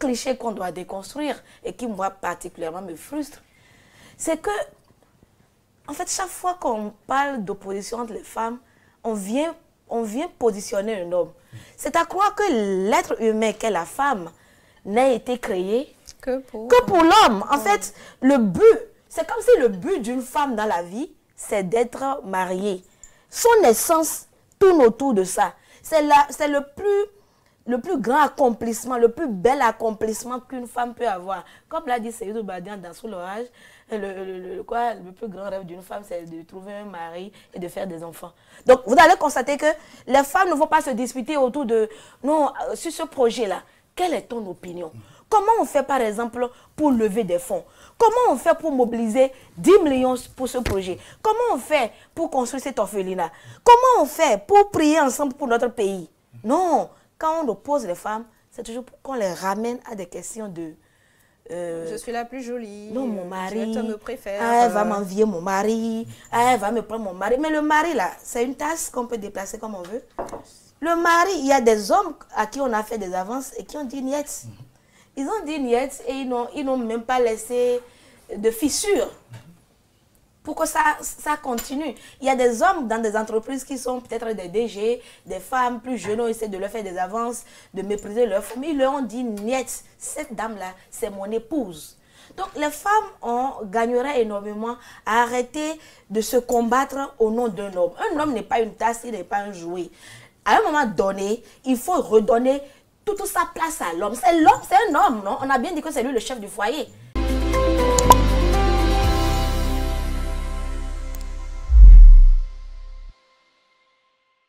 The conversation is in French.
cliché qu'on doit déconstruire et qui, moi, particulièrement me frustre, c'est que, en fait, chaque fois qu'on parle d'opposition entre les femmes, on vient positionner un homme. C'est à croire que l'être humain qu'est la femme n'a été créé que pour l'homme. En fait, le but, c'est comme si le but d'une femme dans la vie, c'est d'être mariée. Son essence tourne autour de ça. C'est le plus grand accomplissement, le plus bel accomplissement qu'une femme peut avoir. Comme l'a dit Seydou Badian dans Sous l'orage, le plus grand rêve d'une femme, c'est de trouver un mari et de faire des enfants. Donc, vous allez constater que les femmes ne vont pas se disputer autour de... Non, sur ce projet-là, quelle est ton opinion? Comment on fait, par exemple, pour lever des fonds? Comment on fait pour mobiliser 10 millions pour ce projet? Comment on fait pour construire cet orphelinat? Comment on fait pour prier ensemble pour notre pays? Non, quand on oppose les femmes, c'est toujours pour qu'on les ramène à des questions de... je suis la plus jolie. Non, mon mari. Tu me préfères. Elle va m'envier mon mari. Elle va me prendre mon mari. Mais le mari, là, c'est une tasse qu'on peut déplacer comme on veut. Le mari, il y a des hommes à qui on a fait des avances et qui ont dit niet. Ils ont dit niet et ils n'ont même pas laissé de fissures. Pour que ça continue. Il y a des hommes dans des entreprises qui sont peut-être des DG, des femmes plus jeunes, on essaie de leur faire des avances, de mépriser leur famille. Ils leur ont dit niet, cette dame-là, c'est mon épouse. Donc les femmes gagneraient énormément à arrêter de se combattre au nom d'un homme. Un homme n'est pas une tasse, il n'est pas un jouet. À un moment donné, il faut redonner toute sa place à l'homme. C'est l'homme, c'est un homme, non? On a bien dit que c'est lui le chef du foyer.